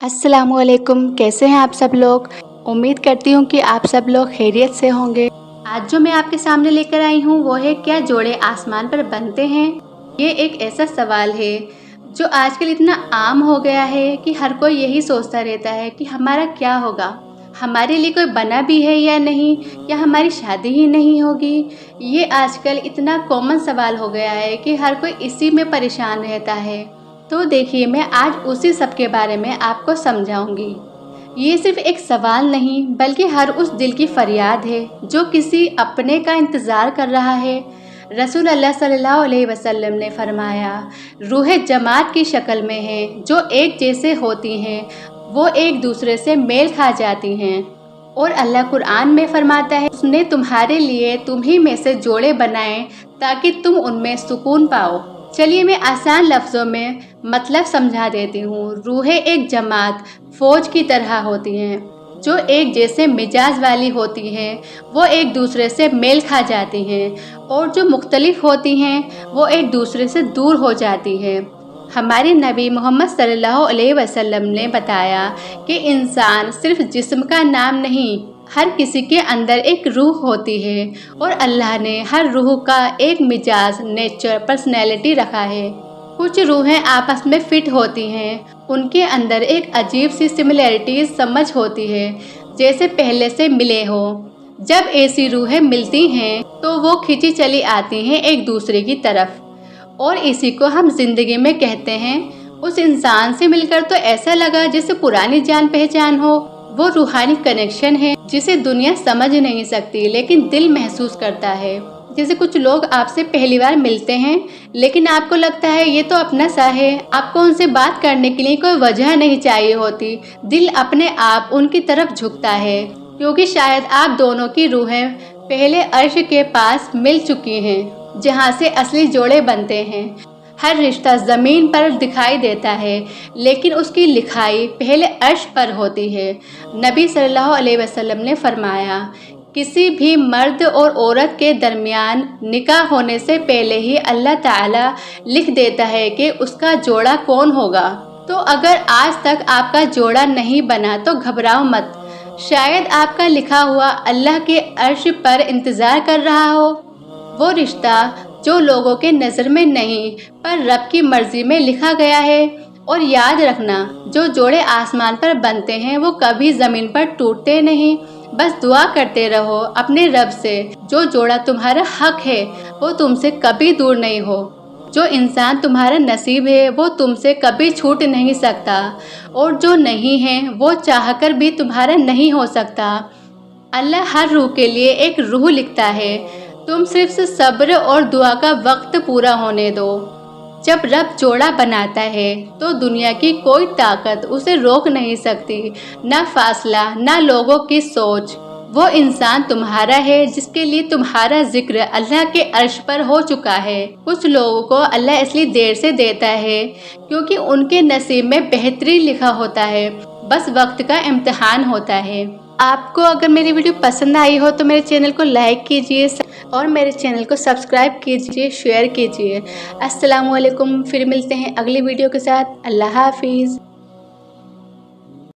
अस्सलामुअलैकुम, कैसे हैं आप सब लोग। उम्मीद करती हूँ कि आप सब लोग खैरियत से होंगे। आज जो मैं आपके सामने लेकर आई हूँ वो है, क्या जोड़े आसमान पर बनते हैं। ये एक ऐसा सवाल है जो आजकल इतना आम हो गया है कि हर कोई यही सोचता रहता है कि हमारा क्या होगा, हमारे लिए कोई बना भी है या नहीं, या हमारी शादी ही नहीं होगी। ये आजकल इतना कॉमन सवाल हो गया है कि हर कोई इसी में परेशान रहता है। तो देखिए, मैं आज उसी सब के बारे में आपको समझाऊंगी। ये सिर्फ एक सवाल नहीं बल्कि हर उस दिल की फरियाद है जो किसी अपने का इंतज़ार कर रहा है। रसूल अल्लाह सल्लल्लाहु अलैहि वसल्लम ने फरमाया, रूह जमात की शक्ल में है, जो एक जैसे होती हैं, वो एक दूसरे से मेल खा जाती हैं। और अल्लाह कुरान में फरमाता है, उसने तुम्हारे लिए तुम्ही में से जोड़े बनाए ताकि तुम उनमें सुकून पाओ। चलिए मैं आसान लफ्ज़ों में मतलब समझा देती हूँ। रूहें एक जमात फौज की तरह होती हैं जो एक जैसे मिजाज वाली होती हैं, वो एक दूसरे से मेल खा जाती हैं, और जो मुख्तलिफ होती हैं वो एक दूसरे से दूर हो जाती हैं। हमारे नबी मोहम्मद सल्लल्लाहु अलैहि वसल्लम ने बताया कि इंसान सिर्फ जिस्म का नाम नहीं, हर किसी के अंदर एक रूह होती है, और अल्लाह ने हर रूह का एक मिजाज, नेचर, पर्सनैलिटी रखा है। कुछ रूहें आपस में फिट होती हैं, उनके अंदर एक अजीब सी सिमिलैरिटीज समझ होती है, जैसे पहले से मिले हो। जब ऐसी रूहें मिलती हैं तो वो खिंची चली आती हैं एक दूसरे की तरफ, और इसी को हम जिंदगी में कहते हैं। उस इंसान से मिलकर तो ऐसा लगा जैसे पुरानी जान पहचान हो। वो रूहानी कनेक्शन है जिसे दुनिया समझ नहीं सकती लेकिन दिल महसूस करता है। जैसे कुछ लोग आपसे पहली बार मिलते हैं लेकिन आपको लगता है ये तो अपना सा है, आपको उनसे बात करने के लिए कोई वजह नहीं चाहिए होती, दिल अपने आप उनकी तरफ झुकता है, क्योंकि शायद आप दोनों की रूहें पहले अर्श के पास मिल चुकी हैं, जहाँ से असली जोड़े बनते हैं। हर रिश्ता ज़मीन पर दिखाई देता है लेकिन उसकी लिखाई पहले अर्श पर होती है। नबी सल्लल्लाहु अलैहि वसल्लम ने फरमाया, किसी भी मर्द और औरत के दरमियान निकाह होने से पहले ही अल्लाह ताला लिख देता है कि उसका जोड़ा कौन होगा। तो अगर आज तक आपका जोड़ा नहीं बना तो घबराओ मत, शायद आपका लिखा हुआ अल्लाह के अर्श पर इंतज़ार कर रहा हो। वो रिश्ता जो लोगों के नज़र में नहीं पर रब की मर्जी में लिखा गया है। और याद रखना, जो जोड़े आसमान पर बनते हैं वो कभी ज़मीन पर टूटते नहीं। बस दुआ करते रहो अपने रब से, जो जोड़ा तुम्हारा हक है वो तुमसे कभी दूर नहीं हो। जो इंसान तुम्हारा नसीब है वो तुमसे कभी छूट नहीं सकता, और जो नहीं है वो चाहकर भी तुम्हारा नहीं हो सकता। अल्लाह हर रूह के लिए एक रूह लिखता है, तुम सिर्फ सब्र और दुआ का वक्त पूरा होने दो। जब रब जोड़ा बनाता है तो दुनिया की कोई ताकत उसे रोक नहीं सकती, ना फासला, ना लोगों की सोच। वो इंसान तुम्हारा है जिसके लिए तुम्हारा जिक्र अल्लाह के अर्श पर हो चुका है। कुछ लोगों को अल्लाह इसलिए देर से देता है क्योंकि उनके नसीब में बेहतरीन लिखा होता है, बस वक्त का इम्तिहान होता है। आपको अगर मेरी वीडियो पसंद आई हो तो मेरे चैनल को लाइक कीजिए और मेरे चैनल को सब्सक्राइब कीजिए, शेयर कीजिए। अस्सलामुअलैकुम, फिर मिलते हैं अगली वीडियो के साथ। अल्लाह हाफिज़।